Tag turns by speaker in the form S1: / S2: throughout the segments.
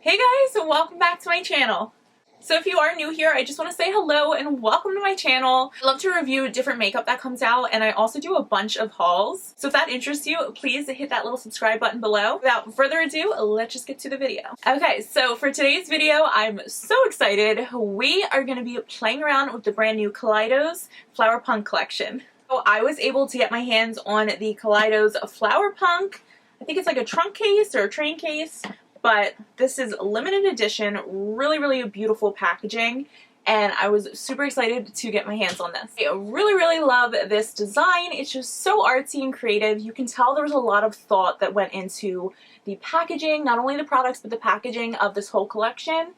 S1: Hey guys, and welcome back to my channel. So if you are new here, I just want to say hello and welcome to my channel. I love to review different makeup that comes out, and I also do a bunch of hauls. So if that interests you, please hit that little subscribe button below. Without further ado, let's just get to the video. Okay, so for today's video, I'm so excited. We are going to be playing around with the brand new Kaleidos Flower Punk Collection. So I was able to get my hands on the Kaleidos Flower Punk. I think it's like a trunk case or a train case. But this is limited edition, really beautiful packaging, and I was super excited to get my hands on this. I really love this design. It's just so artsy and creative. You can tell there was a lot of thought that went into the packaging, not only the products, but the packaging of this whole collection.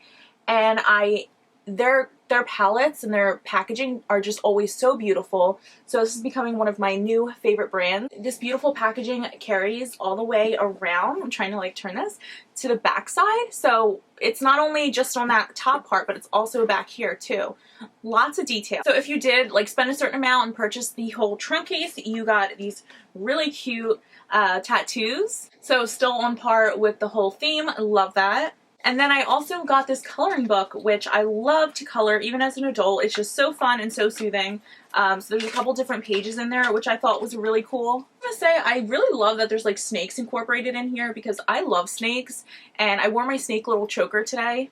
S1: And their palettes and their packaging are just always so beautiful. So this is becoming one of my new favorite brands. This beautiful packaging carries all the way around. I'm trying to like turn this to the back side. So it's not only just on that top part, but it's also back here too. Lots of detail. So if you did like spend a certain amount and purchase the whole trunk case, you got these really cute tattoos. So still on par with the whole theme. I love that. And then I also got this coloring book, which I love to color even as an adult. It's just so fun and so soothing. So there's a couple different pages in there, which I thought was really cool. I'm gonna say I really love that there's like snakes incorporated in here because I love snakes, and I wore my snake little choker today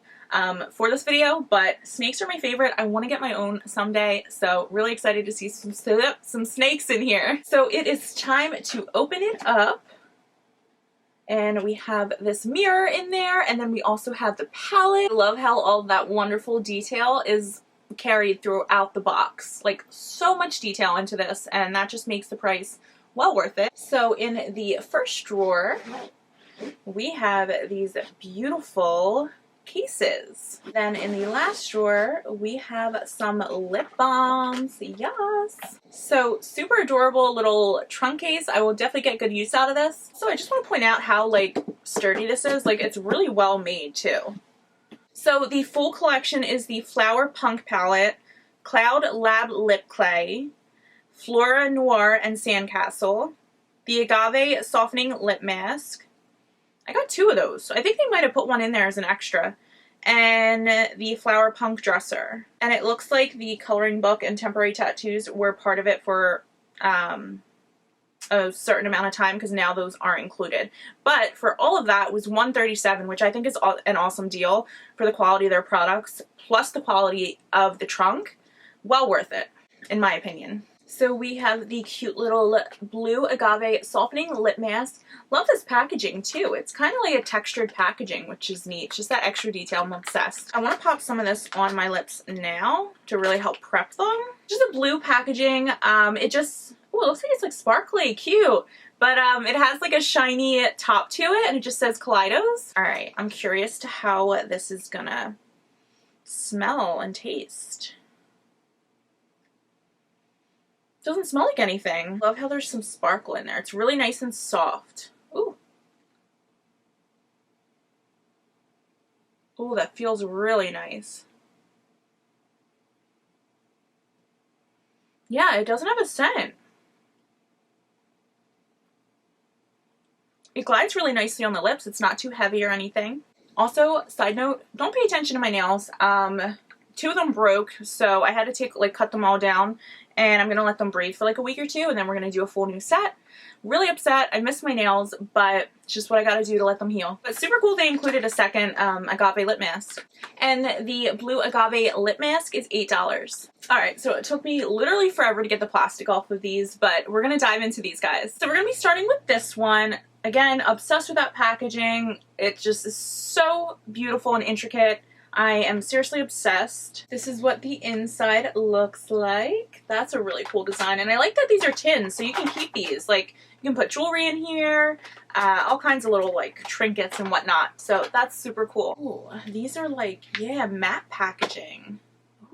S1: for this video, but snakes are my favorite. I want to get my own someday, so really excited to see some snakes in here. So it is time to open it up. And we have this mirror in there, and then we also have the palette. I love how all that wonderful detail is carried throughout the box. Like, so much detail into this, and that just makes the price well worth it. So in the first drawer, we have these beautiful cases. Then in the last drawer, we have some lip balms. Yes! So super adorable little trunk case. I will definitely get good use out of this. So I just want to point out how like sturdy this is. Like, it's really well made too. So the full collection is the Flower Punk palette, Cloud Lab Lip Clay, Flora Noir and Sandcastle, the Agave Softening Lip Mask. I got two of those. I think they might have put one in there as an extra. And the Flower Punk Dresser. And it looks like the coloring book and temporary tattoos were part of it for a certain amount of time, because now those aren't included. But for all of that, it was $137, which I think is an awesome deal for the quality of their products, plus the quality of the trunk. Well worth it, in my opinion. So we have the cute little blue Agave Softening Lip Mask. Love this packaging too. It's kind of like a textured packaging, which is neat. Just that extra detail. I'm obsessed. I want to pop some of this on my lips now to really help prep them. Just a blue packaging. It just, oh, it looks like it's like sparkly, cute. But it has like a shiny top to it, and it just says Kaleidos. All right, I'm curious to how this is gonna smell and taste. Doesn't smell like anything. Love how there's some sparkle in there. It's really nice and soft. Ooh. Ooh, that feels really nice. Yeah, it doesn't have a scent. It glides really nicely on the lips. It's not too heavy or anything. Also, side note, don't pay attention to my nails. Two of them broke, so I had to cut them all down, and I'm gonna let them breathe for like a week or two, and then we're gonna do a full new set. Really upset. I miss my nails, but it's just what I gotta do to let them heal. But super cool they included a second agave lip mask. And the blue agave lip mask is $8. Alright, so it took me literally forever to get the plastic off of these, but we're gonna dive into these guys. So we're gonna be starting with this one. Again, obsessed with that packaging. It just is so beautiful and intricate. I am seriously obsessed. This is what the inside looks like. That's a really cool design. And I like that these are tins, so you can keep these. Like, you can put jewelry in here, all kinds of little, like, trinkets and whatnot. So that's super cool. Ooh, these are like, yeah, matte packaging.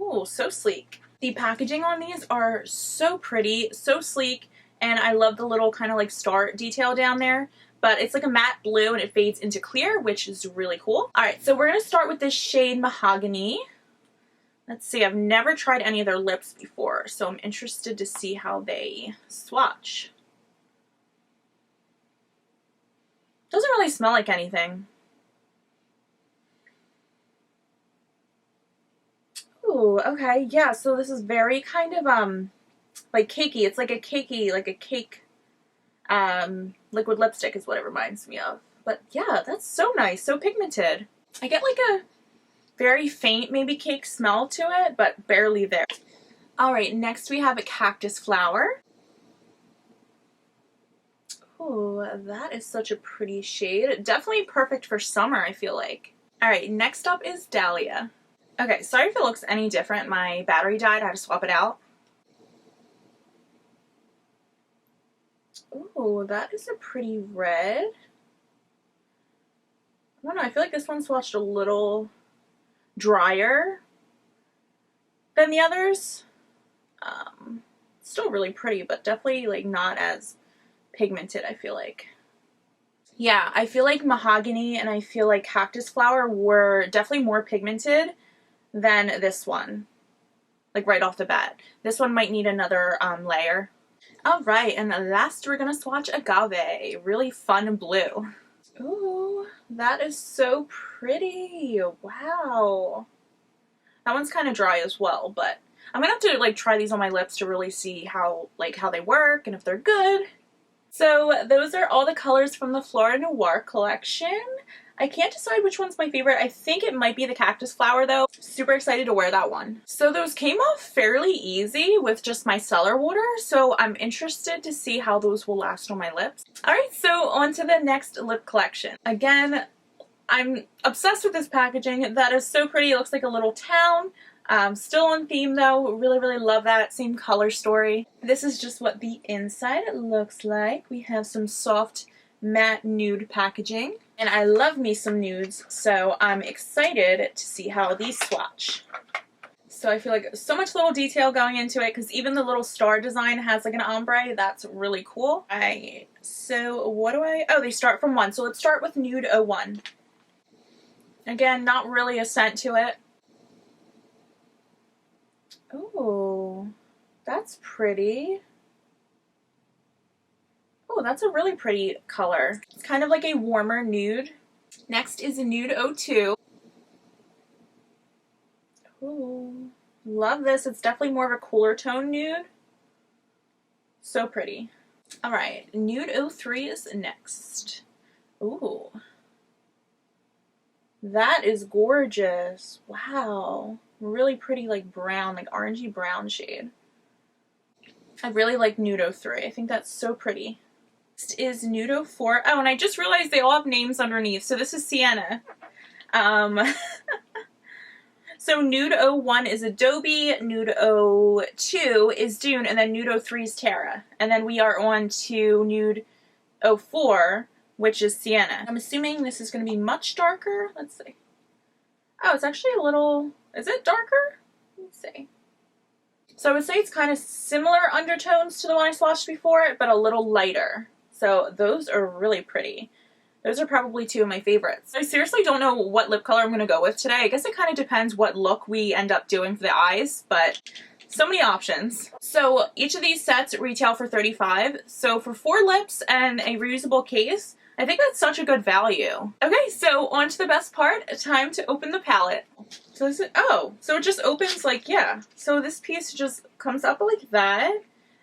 S1: Ooh, so sleek. The packaging on these are so pretty, so sleek, and I love the little kind of like star detail down there. But it's like a matte blue and it fades into clear, which is really cool. Alright, so we're going to start with this shade Mahogany. Let's see, I've never tried any of their lips before, so I'm interested to see how they swatch. Doesn't really smell like anything. Ooh, okay, yeah, so this is very kind of, like cakey. It's like a cakey, like a cake, liquid lipstick is what it reminds me of. But yeah, that's so nice, so pigmented. I get like a very faint, maybe cake smell to it, but barely there. Alright, next we have a cactus flower. Oh, that is such a pretty shade. Definitely perfect for summer, I feel like. Alright, next up is Dahlia. Okay, sorry if it looks any different. My battery died. I had to swap it out. Oh, that is a pretty red. I don't know. I feel like this one swatched a little drier than the others. Still really pretty, but definitely like not as pigmented, I feel like. Yeah, I feel like mahogany and I feel like cactus flower were definitely more pigmented than this one, like right off the bat. This one might need another layer. Alright, and last we're gonna swatch Agave. Really fun blue. Ooh, that is so pretty. Wow. That one's kind of dry as well, but I'm gonna have to like try these on my lips to really see how they work and if they're good. So those are all the colors from the Flora Noir collection. I can't decide which one's my favorite. I think it might be the cactus flower though. Super excited to wear that one. So those came off fairly easy with just my micellar water, so I'm interested to see how those will last on my lips. Alright, so on to the next lip collection. Again, I'm obsessed with this packaging. That is so pretty. It looks like a little town. Still on theme though. Really, really love that. Same color story. This is just what the inside looks like. We have some soft matte nude packaging. And I love me some nudes, so I'm excited to see how these swatch. So I feel like so much little detail going into it, because even the little star design has like an ombre. That's really cool. Alright, so what do oh, they start from 1. So let's start with Nude 01. Again, not really a scent to it. Oh, that's pretty. Oh, that's a really pretty color. It's kind of like a warmer nude. Next is a Nude 02. Ooh, love this. It's definitely more of a cooler tone nude. So pretty. Alright, Nude 03 is next. Ooh. That is gorgeous. Wow. Really pretty like brown, like orangey brown shade. I really like Nude 03. I think that's so pretty. Next is Nude 04. Oh, and I just realized they all have names underneath. So this is Sienna. So Nude 01 is Adobe, Nude 02 is Dune, and then Nude 03 is Tara. And then we are on to Nude 04, which is Sienna. I'm assuming this is going to be much darker. Let's see. Oh, it's actually a little... Is it darker? Let's see. So I would say it's kind of similar undertones to the one I swatched before, but a little lighter. So those are really pretty. Those are probably 2 of my favorites. I seriously don't know what lip color I'm going to go with today. I guess it kind of depends what look we end up doing for the eyes, but so many options. So each of these sets retail for $35. So for 4 lips and a reusable case, I think that's such a good value. Okay, so on to the best part. Time to open the palette. So this is, oh, so it just opens like, yeah. So this piece just comes up like that.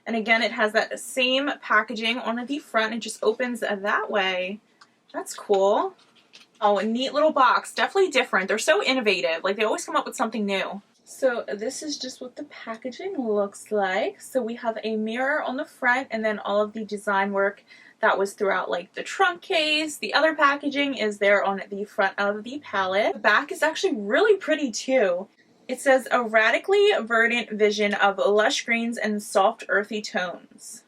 S1: And again, it has that same packaging on the front. It just opens that way. That's cool. Oh, a neat little box. Definitely different. They're so innovative. Like, they always come up with something new. So this is just what the packaging looks like. So we have a mirror on the front and then all of the design work that was throughout like the trunk case. The other packaging is there on the front of the palette. The back is actually really pretty too. It says a radically verdant vision of lush greens and soft earthy tones.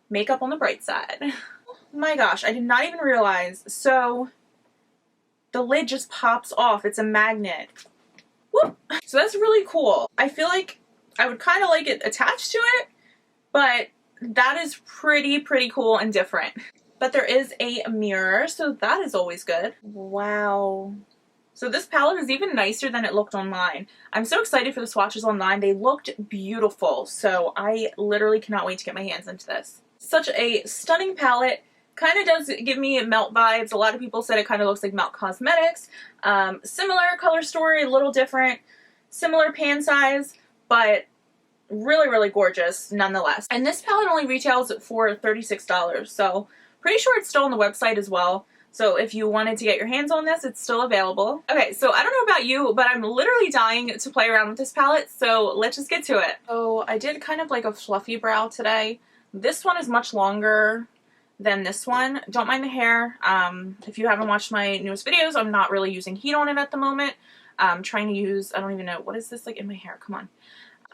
S1: Makeup on the bright side. Oh my gosh, I did not even realize. So the lid just pops off. It's a magnet. Whoop. So that's really cool. I feel like I would kind of like it attached to it, but that is pretty cool and different. But there is a mirror, so that is always good. Wow. So this palette is even nicer than it looked online. I'm so excited for the swatches online. They looked beautiful, so I literally cannot wait to get my hands into this. Such a stunning palette. Kind of does give me Melt vibes. A lot of people said it kind of looks like Melt Cosmetics. Similar color story, a little different. Similar pan size, but really, really gorgeous nonetheless. And this palette only retails for $36, so pretty sure it's still on the website as well. So if you wanted to get your hands on this, it's still available. Okay, so I don't know about you, but I'm literally dying to play around with this palette, so let's just get to it. So I did kind of like a fluffy brow today. This one is much longer than this one. Don't mind the hair. If you haven't watched my newest videos, I'm not really using heat on it at the moment. I'm trying to use, I don't even know, what is this like in my hair? Come on.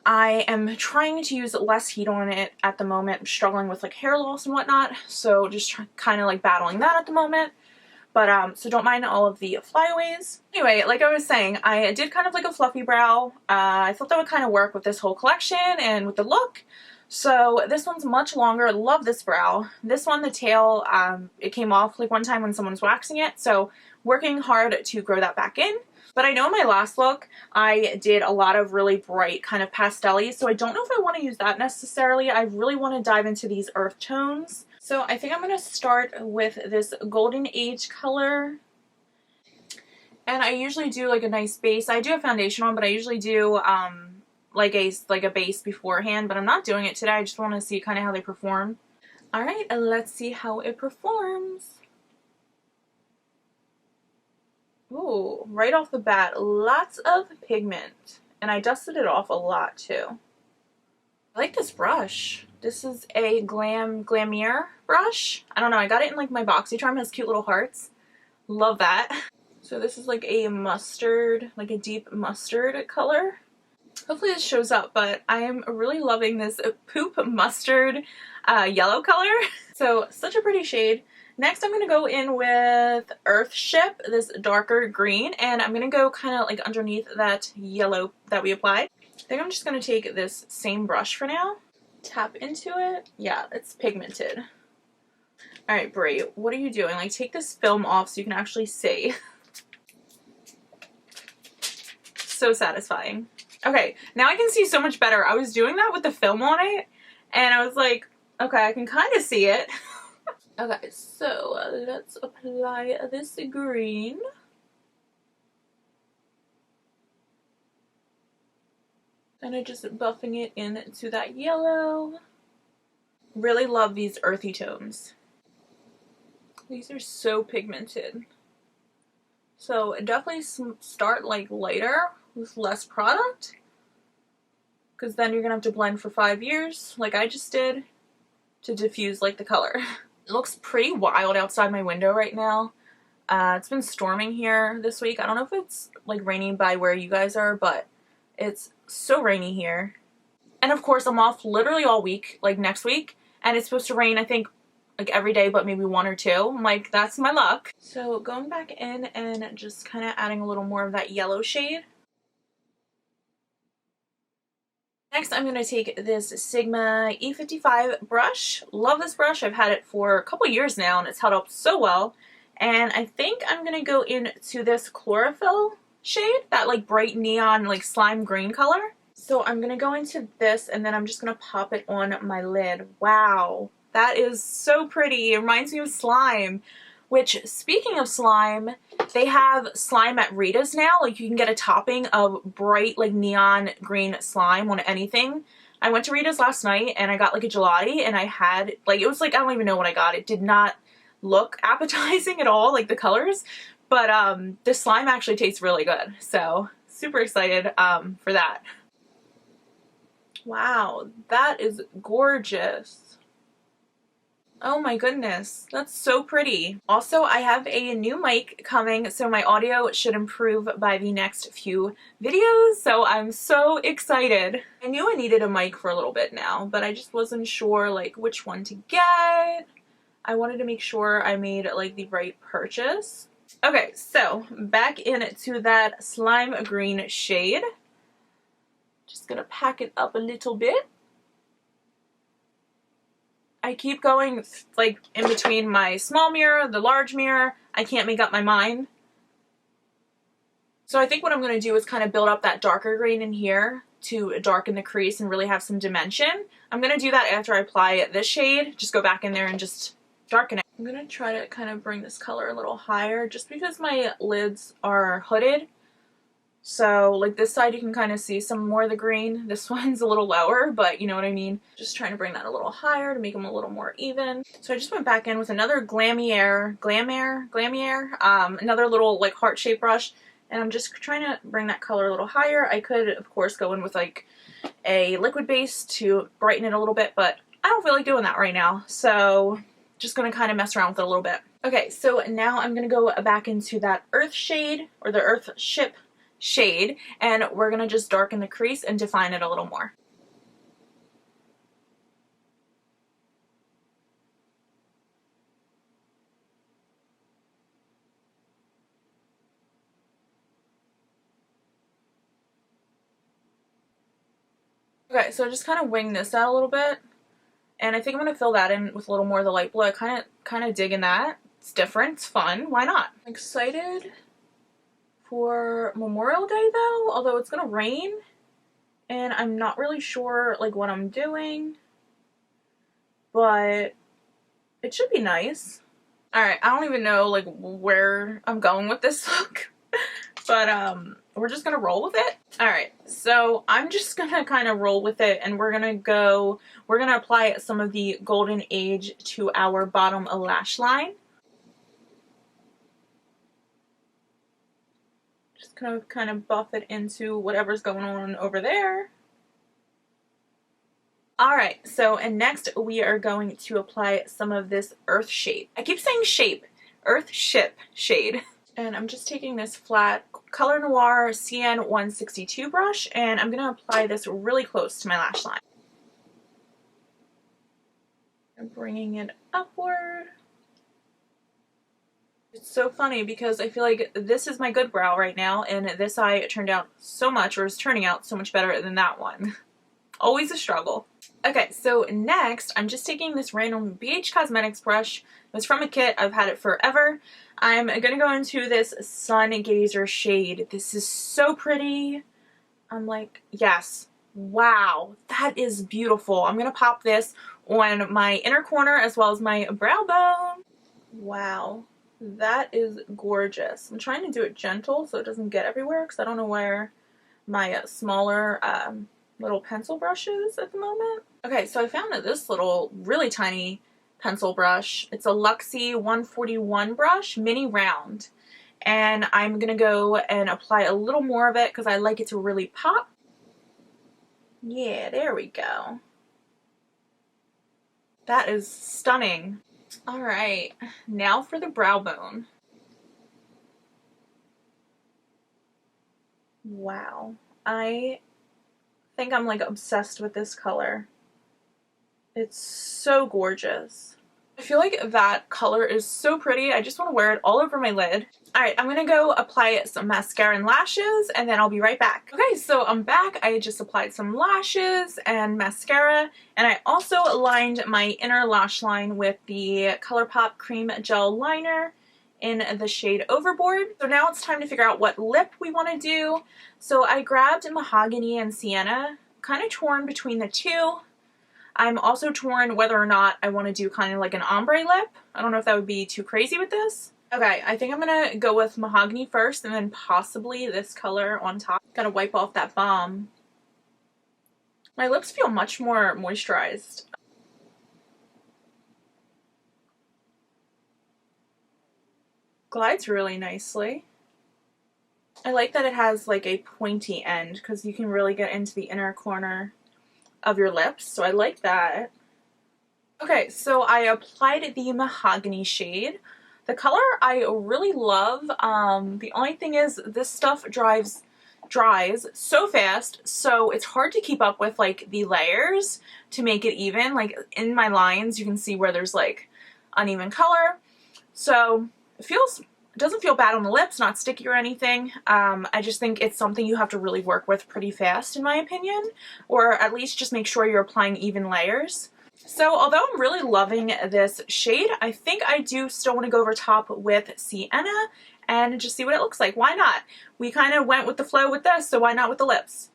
S1: I am trying to use less heat on it at the moment. I'm struggling with like hair loss and whatnot, so just kind of like battling that at the moment. But so don't mind all of the flyaways. Anyway, like I was saying, I did kind of like a fluffy brow. I thought that would kind of work with this whole collection and with the look. So this one's much longer. Love this brow. This one, the tail, it came off like one time when someone was waxing it, so working hard to grow that back in. But I know in my last look, I did a lot of really bright kind of pastel-y, so I don't know if I want to use that necessarily. I really want to dive into these earth tones. So I think I'm going to start with this Golden Age color. And I usually do like a nice base. I do have foundation on, but I usually do like a base beforehand, but I'm not doing it today. I just want to see kind of how they perform. Alright, let's see how it performs. Ooh, right off the bat, lots of pigment. And I dusted it off a lot too. I like this brush. This is a Glamier brush. I don't know, I got it in like my boxy charm. It has cute little hearts. Love that. So this is like a mustard, like a deep mustard color. Hopefully this shows up, but I am really loving this poop mustard yellow color. So such a pretty shade. Next I'm going to go in with Earthship, this darker green, and I'm going to go kind of like underneath that yellow that we applied. I think I'm just going to take this same brush for now. Tap into it. Yeah, it's pigmented. Alright, Brie, what are you doing? Like, take this film off so you can actually see. So satisfying. Okay, now I can see so much better. I was doing that with the film on it, and I was like, okay, I can kind of see it. Okay, so let's apply this green. And I'm just buffing it into that yellow. Really love these earthy tones. These are so pigmented. So definitely start like lighter with less product, because then you're gonna have to blend for 5 years like I just did to diffuse like the color. It looks pretty wild outside my window right now. It's been storming here this week. I don't know if it's like raining by where you guys are, but it's so rainy here. And of course I'm off literally all week, like next week, and it's supposed to rain I think like every day but maybe 1 or 2. I'm like, that's my luck. So going back in and just kind of adding a little more of that yellow shade. Next I'm going to take this Sigma E55 brush. Love this brush. I've had it for a couple years now and it's held up so well. And I think I'm going to go into this Chlorophyll shade, that like bright neon like slime green color. So I'm going to go into this and then I'm just going to pop it on my lid. Wow, that is so pretty. It reminds me of slime. Which, speaking of slime, they have slime at Rita's now. Like, you can get a topping of bright, like, neon green slime on anything. I went to Rita's last night, and I got, like, a gelati, and I had, like, it was, like, I don't even know what I got. It did not look appetizing at all, like, the colors. But, the slime actually tastes really good. So, super excited, for that. Wow, that is gorgeous. Oh my goodness, that's so pretty. Also, I have a new mic coming, so my audio should improve by the next few videos, so I'm so excited. I knew I needed a mic for a little bit now, but I just wasn't sure like which one to get. I wanted to make sure I made like the right purchase. Okay, so back into that slime green shade. Just gonna pack it up a little bit. I keep going like in between my small mirror, the large mirror. I can't make up my mind. So I think what I'm going to do is kind of build up that darker green in here to darken the crease and really have some dimension. I'm going to do that after I apply this shade. Just go back in there and just darken it. I'm going to try to kind of bring this color a little higher just because my lids are hooded. So like this side you can kind of see some more of the green. This one's a little lower, but you know what I mean. Just trying to bring that a little higher to make them a little more even. So I just went back in with another Glamier, another little like heart-shaped brush. And I'm just trying to bring that color a little higher. I could, of course, go in with like a liquid base to brighten it a little bit, but I don't feel like doing that right now. So just going to kind of mess around with it a little bit. Okay, so now I'm going to go back into that earth shade, or the earth ship shade, and we're going to just darken the crease and define it a little more. Okay, so just kind of wing this out a little bit, and I think I'm going to fill that in with a little more of the light blue. I kind of dig in that. It's different, it's fun, why not? I'm excited for Memorial Day though, although it's gonna rain and I'm not really sure like what I'm doing, but it should be nice. Alright, I don't even know like where I'm going with this look, but we're just gonna roll with it. Alright, so I'm just gonna kind of roll with it, and we're gonna apply some of the Golden Age to our bottom lash line. Just kind of buff it into whatever's going on over there. Alright, so and next we are going to apply some of this Earth Shape. I keep saying shape. Earth Ship shade. And I'm just taking this flat Color Noir CN 162 brush, and I'm going to apply this really close to my lash line. I'm bringing it upward. It's so funny because I feel like this is my good brow right now, and this eye turned out so much, or is turning out so much better than that one. Always a struggle. Okay, so next I'm just taking this random BH Cosmetics brush. It was from a kit. I've had it forever. I'm gonna go into this Sun Gazer shade. This is so pretty. I'm like, yes. Wow, that is beautiful. I'm gonna pop this on my inner corner as well as my brow bone. Wow, that is gorgeous. I'm trying to do it gentle so it doesn't get everywhere because I don't know where my smaller little pencil brushes at the moment. Okay, so I found this little really tiny pencil brush. It's a Luxie 141 brush, mini round. And I'm gonna go and apply a little more of it because I like it to really pop. Yeah, there we go. That is stunning. Alright, now for the brow bone. Wow. I think I'm like obsessed with this color. It's so gorgeous. I feel like that color is so pretty. I just want to wear it all over my lid. Alright, I'm gonna go apply some mascara and lashes, and then I'll be right back. Okay, so I'm back. I just applied some lashes and mascara, and I also lined my inner lash line with the ColourPop Cream Gel Liner in the shade Overboard. So now it's time to figure out what lip we want to do. So I grabbed Mahogany and Sienna, kind of torn between the two. I'm also torn whether or not I want to do kind of like an ombre lip. I don't know if that would be too crazy with this. Okay, I think I'm going to go with Mahogany first and then possibly this color on top. Gotta wipe off that balm. My lips feel much more moisturized. Glides really nicely. I like that it has like a pointy end because you can really get into the inner corner of your lips, so I like that. Okay, so I applied the Mahogany shade. The color I really love. The only thing is this stuff dries so fast, so it's hard to keep up with like the layers to make it even. Like in my lines you can see where there's like uneven color, so it doesn't feel bad on the lips, not sticky or anything. I just think it's something you have to really work with pretty fast in my opinion, or at least just make sure you're applying even layers. So although I'm really loving this shade, I think I do still want to go over top with Sienna and just see what it looks like. Why not? We kind of went with the flow with this, so why not with the lips?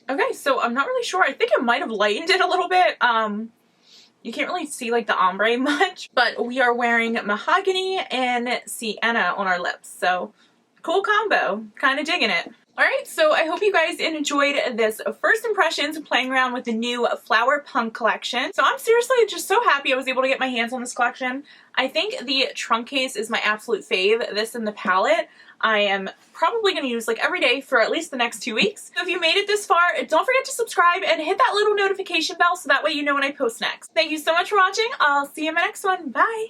S1: Okay, so I'm not really sure. I think it might have lightened it a little bit. You can't really see like the ombre much, but we are wearing mahogany and sienna on our lips. So cool combo, kind of digging it. Alright, so I hope you guys enjoyed this first impressions playing around with the new Flower Punk collection. So I'm seriously just so happy I was able to get my hands on this collection. I think the trunk case is my absolute fave. This and the palette I am probably going to use like every day for at least the next 2 weeks. So if you made it this far, don't forget to subscribe and hit that little notification bell so that way you know when I post next. Thank you so much for watching. I'll see you in my next one. Bye!